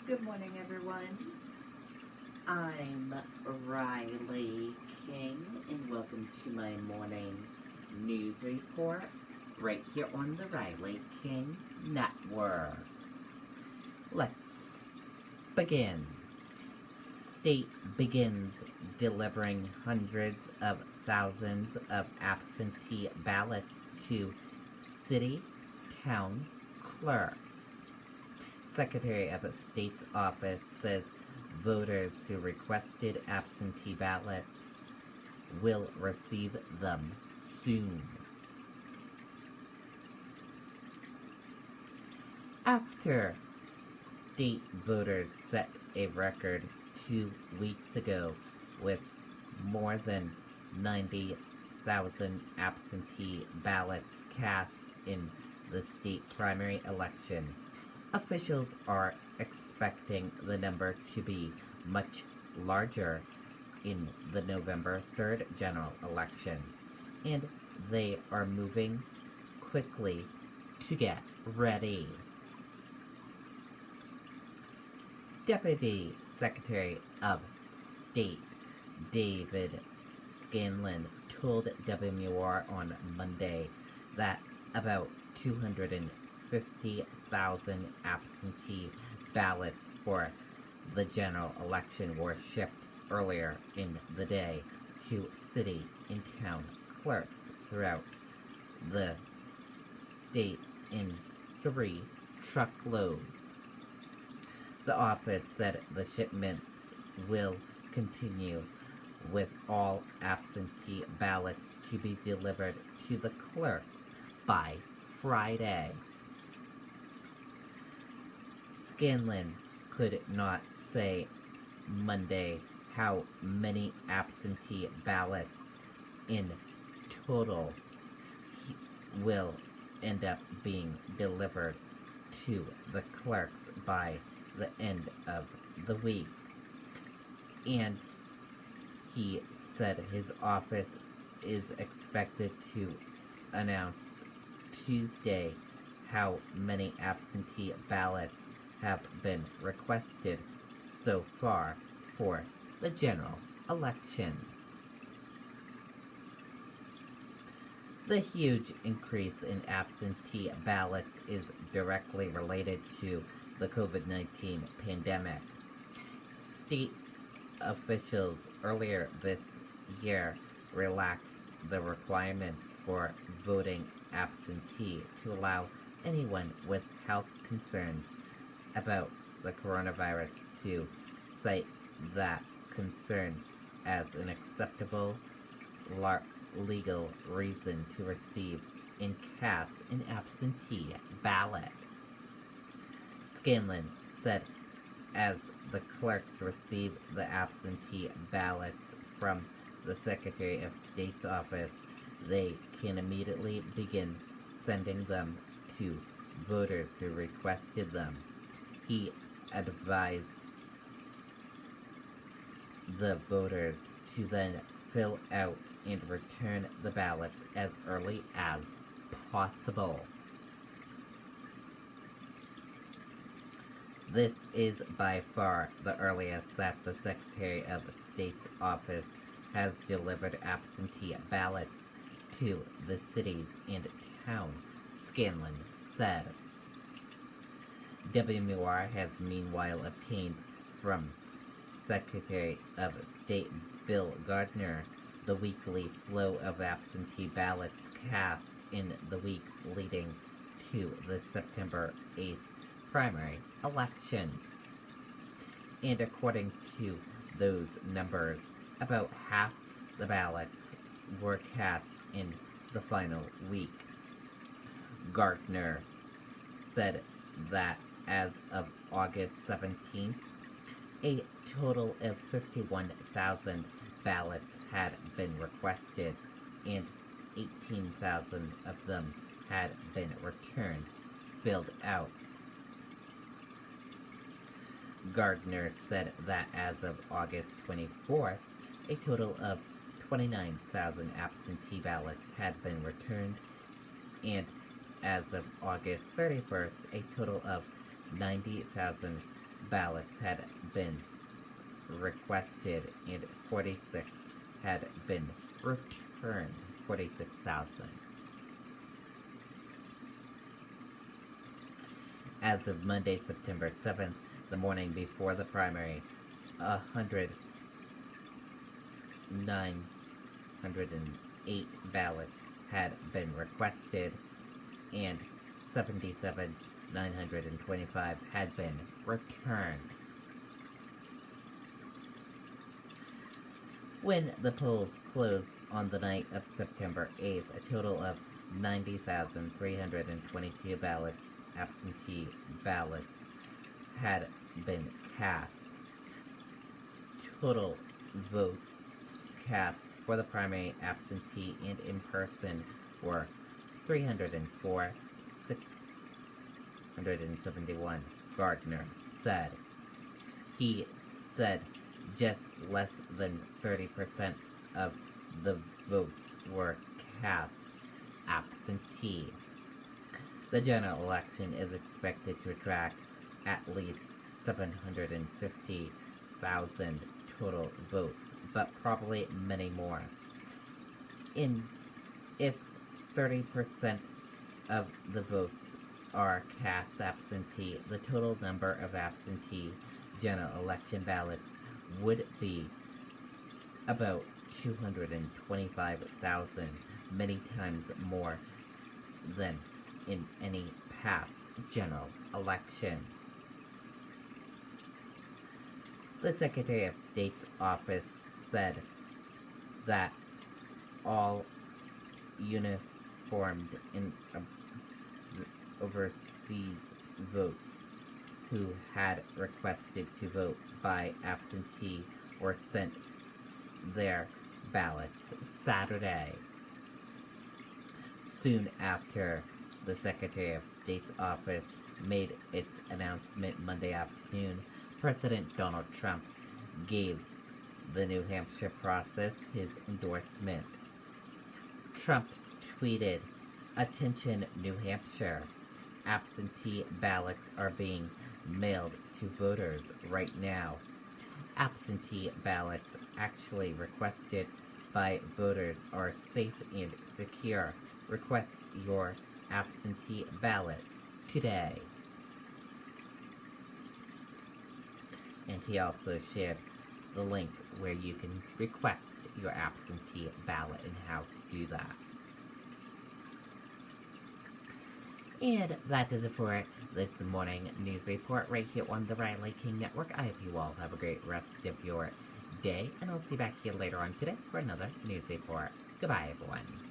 Good morning, everyone. I'm Riley King, and welcome to my morning news report right here on the Riley King Network. Let's begin. State begins delivering hundreds of thousands of absentee ballots to city, town clerks. Secretary of State's office says voters who requested absentee ballots will receive them soon. After state voters set a record 2 weeks ago with more than 90,000 absentee ballots cast in the state primary election, officials are expecting the number to be much larger in the November 3rd general election, and they are moving quickly to get ready. Deputy Secretary of State David Scanlon told WMUR on Monday that about 250,000 absentee ballots for the general election were shipped earlier in the day to city and town clerks throughout the state in 3 truckloads. The office said the shipments will continue with all absentee ballots to be delivered to the clerks by Friday. Scanlon could not say Monday how many absentee ballots in total will end up being delivered to the clerks by the end of the week. And he said his office is expected to announce Tuesday how many absentee ballots have been requested so far for the general election. The huge increase in absentee ballots is directly related to the COVID-19 pandemic. State officials earlier this year relaxed the requirements for voting absentee to allow anyone with health concerns about the coronavirus to cite that concern as an acceptable legal reason to receive and cast an absentee ballot. Scanlon said as the clerks receive the absentee ballots from the Secretary of State's office, they can immediately begin sending them to voters who requested them. He advised the voters to then fill out and return the ballots as early as possible. This is by far the earliest that the Secretary of State's office has delivered absentee ballots to the cities and town, Scanlon said. WMUR has meanwhile obtained from Secretary of State Bill Gardner the weekly flow of absentee ballots cast in the weeks leading to the September 8th primary election. And according to those numbers, about half the ballots were cast in the final week. Gardner said that as of August 17th, a total of 51,000 ballots had been requested, and 18,000 of them had been returned, filled out. Gardner said that as of August 24th, a total of 29,000 absentee ballots had been returned, and as of August 31st, a total of 90,000 ballots had been requested and 46 had been returned. 46,000. As of Monday, September 7th, the morning before the primary, 908 ballots had been requested and 77,925 had been returned. When the polls closed on the night of September 8th, a total of 90,322 absentee ballots had been cast. Total votes cast for the primary, absentee, and in-person were 304, 671, Gardner said. He said just less than 30% of the votes were cast absentee. The general election is expected to attract at least 750,000 total votes, but probably many more. If 30% of the votes are cast absentee, the total number of absentee general election ballots would be about 225,000, many times more than in any past general election. The Secretary of State's office said that all uniformed and overseas votes who had requested to vote by absentee were sent their ballots Saturday. Soon after the Secretary of State's office made its announcement Monday afternoon, President Donald Trump gave the New Hampshire process his endorsement. Trump tweeted, "Attention, New Hampshire. Absentee ballots are being mailed to voters right now. Absentee ballots actually requested by voters are safe and secure. Request your absentee ballot today." And he also shared the link where you can request your absentee ballot and how to do that. And that does it for this morning news report right here on the Riley King Network. I hope you all have a great rest of your day, and I'll see you back here later on today for another news report. Goodbye, everyone.